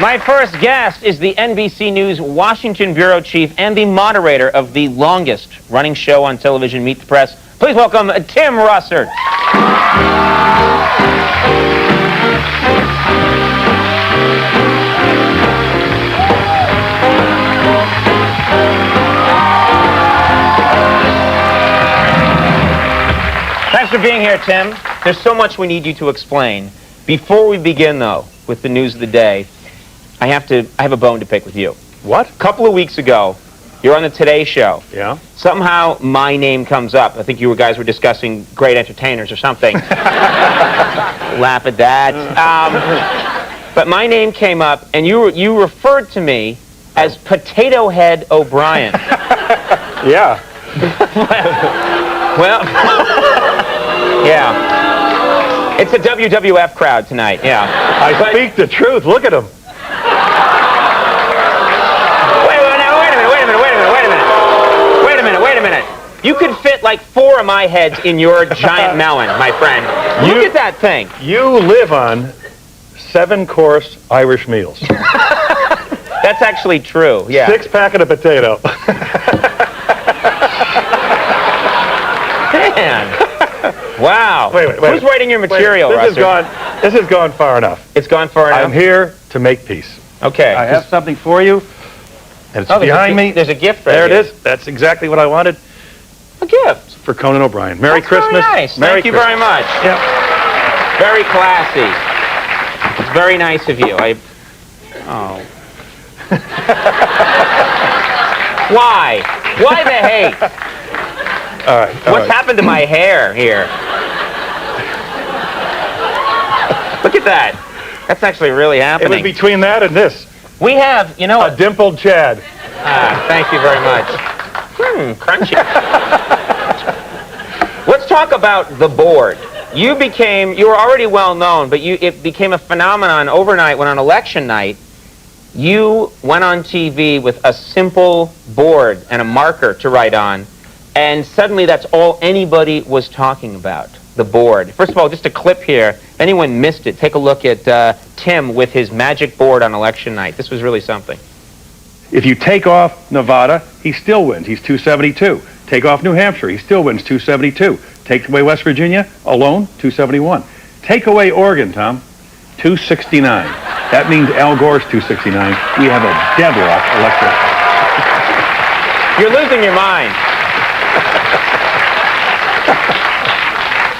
My first guest is the NBC News Washington Bureau Chief and the moderator of the longest-running show on television, Meet the Press. Please welcome Tim Russert. Thanks for being here, Tim. There's so much we need you to explain. Before we begin, though, with the news of the day, I have a bone to pick with you. What? A couple of weeks ago, you're on the Today Show. Yeah? Somehow my name comes up. I think you guys were discussing great entertainers or something. Laugh at that. But my name came up, and you referred to me as Potato Head O'Brien. Yeah. Well, yeah. It's a WWF crowd tonight, yeah. I speak the truth. Look at him. Wait a minute. You could fit like 4 of my heads in your giant melon, my friend. Look at that thing. You live on 7-course Irish meals. That's actually true, yeah. 6-packet of potato. Man. Wow. Wait. Who's writing your material, Russert? This has gone far enough. It's gone far enough? I'm here to make peace. Okay. I have something for you. And it's behind me. There's a gift right there. Here. It is. That's exactly what I wanted. A gift? For Conan O'Brien. Merry Christmas. Very nice. Merry Thank you very much. Yep. Very classy. It's very nice of you. Oh. Why? Why the hate? All right. What's happened to my hair here? Look at that. That's actually really happening. It was between that and this. We have, you know... A dimpled Chad. Thank you very much. Crunchy. Let's talk about the board. You were already well known, but it became a phenomenon overnight when on election night, you went on TV with a simple board and a marker to write on, and suddenly that's all anybody was talking about, the board. First of all, just a clip here. If anyone missed it, take a look at Tim with his magic board on election night. This was really something. If you take off Nevada, he still wins. He's 272. Take off New Hampshire, he still wins 272. Take away West Virginia, alone, 271. Take away Oregon, Tom, 269. That means Al Gore's 269. We have a deadlock electorate. You're losing your mind.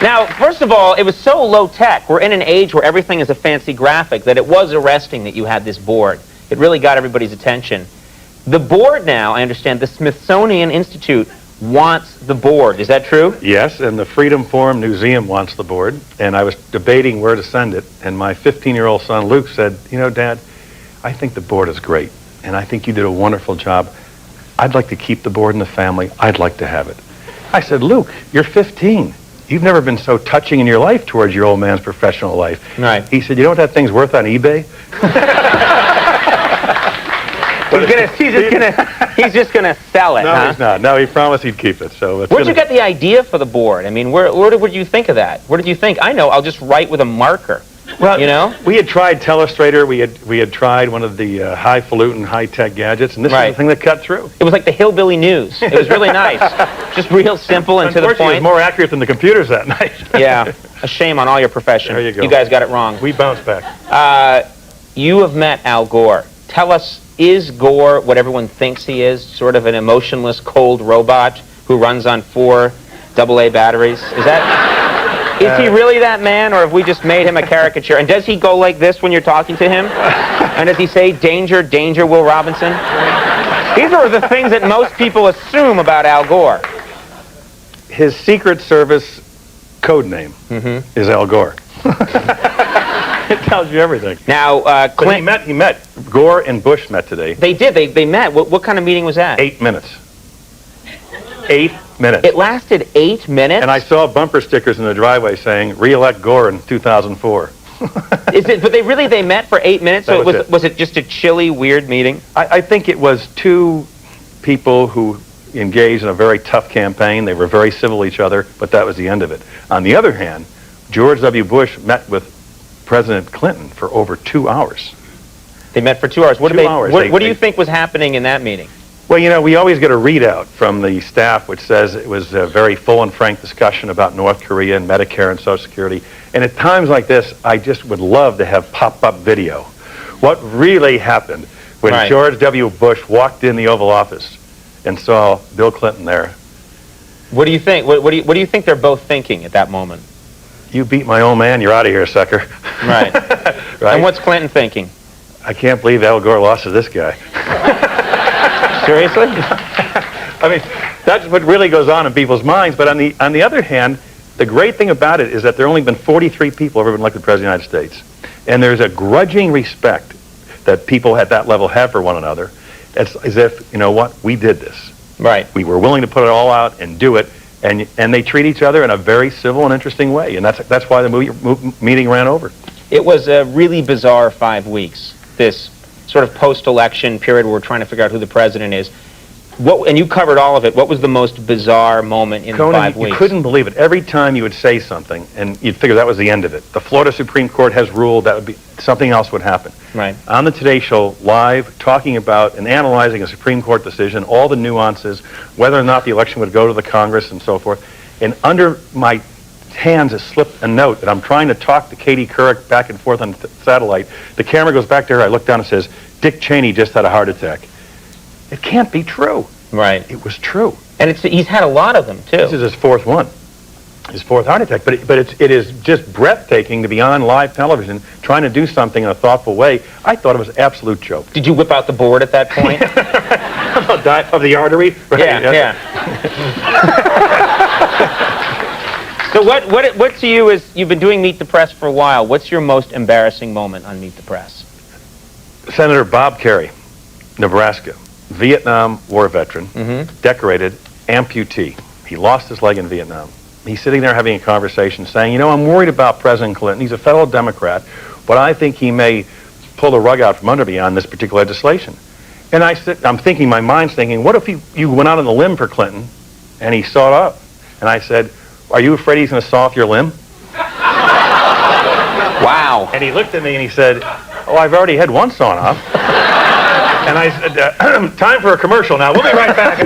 Now, first of all, it was so low-tech. We're in an age where everything is a fancy graphic that it was arresting that you had this board. It really got everybody's attention. The board now, I understand, the Smithsonian Institute wants the board. Is that true? Yes, and the Freedom Forum Museum wants the board. And I was debating where to send it, and my 15-year-old son, Luke, said, you know, Dad, I think the board is great, and I think you did a wonderful job. I'd like to keep the board in the family. I'd like to have it. I said, Luke, you're 15. You've never been so touching in your life towards your old man's professional life. Right. He said, you know what that thing's worth on eBay? He's just gonna sell it, No, huh? he's not. No, he promised he'd keep it. So where'd you get the idea for the board? I mean, where did you think of that? Where did you think? I know, I'll just write with a marker. Well, you know, we had tried Telestrator. We had tried one of the highfalutin, high-tech gadgets, and this is the thing that cut through. It was like the Hillbilly News. It was really nice, just real simple and to the point. It was more accurate than the computers that night. Yeah, a shame on all your profession. There you go. You guys got it wrong. We bounced back. You have met Al Gore. Tell us, is Gore what everyone thinks he is? Sort of an emotionless, cold robot who runs on 4 AA batteries? Is he really that man, or have we just made him a caricature? And does he go like this when you're talking to him? And does he say, danger, danger, Will Robinson? These are the things that most people assume about Al Gore. His Secret Service code name is Al Gore. It tells you everything. Now, Clinton... He met. Gore and Bush met today. They did. They met. What kind of meeting was that? 8 minutes. 8 minutes. It lasted 8 minutes? And I saw bumper stickers in the driveway saying, re-elect Gore in 2004. But they met for 8 minutes? So was it just a chilly, weird meeting? I think it was 2 people who engaged in a very tough campaign. They were very civil to each other, but that was the end of it. On the other hand, George W. Bush met with President Clinton for over 2 hours. They met for 2 hours. What, 2 hours. What do you think was happening in that meeting? Well, you know, we always get a readout from the staff which says it was a very full and frank discussion about North Korea and Medicare and Social Security. And at times like this, I just would love to have pop-up video. What really happened when George W. Bush walked in the Oval Office and saw Bill Clinton there. What do you think? What do you think they're both thinking at that moment? You beat my old man, you're out of here, sucker. Right. Right? And what's Clinton thinking? I can't believe Al Gore lost to this guy. Seriously? I mean, that's what really goes on in people's minds. But on the other hand, the great thing about it is that there have only been 43 people who have ever been elected president of the United States. And there's a grudging respect that people at that level have for one another. It's as if, you know what, we did this. Right. We were willing to put it all out and do it. And they treat each other in a very civil and interesting way. And that's why the meeting ran over. It was a really bizarre 5 weeks, this sort of post-election period where we're trying to figure out who the president is. And you covered all of it. What was the most bizarre moment in Conan, the 5 weeks? You couldn't believe it. Every time you would say something, and you'd figure that was the end of it. The Florida Supreme Court has ruled that would be something else would happen. Right. On the Today Show, live, talking about and analyzing a Supreme Court decision, all the nuances, whether or not the election would go to the Congress and so forth. And under my hands has slipped a note that I'm trying to talk to Katie Couric back and forth on satellite. The camera goes back to her. I look down and says, Dick Cheney just had a heart attack. It can't be true. Right. It was true. And he's had a lot of them, too. This is his fourth one. His fourth heart attack. But it is just breathtaking to be on live television trying to do something in a thoughtful way. I thought it was an absolute joke. Did you whip out the board at that point? Of the artery? Right. Yeah. So what to you is, you've been doing Meet the Press for a while. What's your most embarrassing moment on Meet the Press? Senator Bob Kerrey, Nebraska, Vietnam War veteran, decorated amputee. He lost his leg in Vietnam. He's sitting there having a conversation saying, you know, I'm worried about President Clinton. He's a fellow Democrat, but I think he may pull the rug out from under me on this particular legislation. And I'm thinking, my mind's thinking, what if you went out on the limb for Clinton and he sawed up? And I said, are you afraid he's going to saw off your limb? Wow. And he looked at me and he said, oh, I've already had one sawn off. And I said, time for a commercial now. We'll be right back.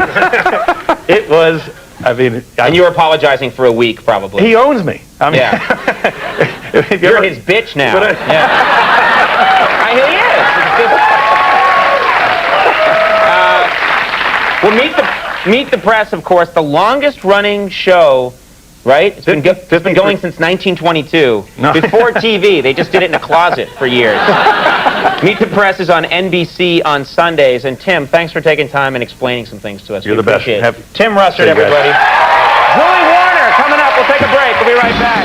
It was, I mean... And you were apologizing for a week, probably. He owns me. I mean, yeah. You're his bitch now. Yeah. He is. Well, Meet the Press, of course, the longest-running show, right? It's been going since 1922. No. Before TV. They just did it in a closet for years. Meet the Press is on NBC on Sundays. And Tim, thanks for taking time and explaining some things to us. You're the best. Tim Russert, everybody. Julie Warner coming up. We'll take a break. We'll be right back.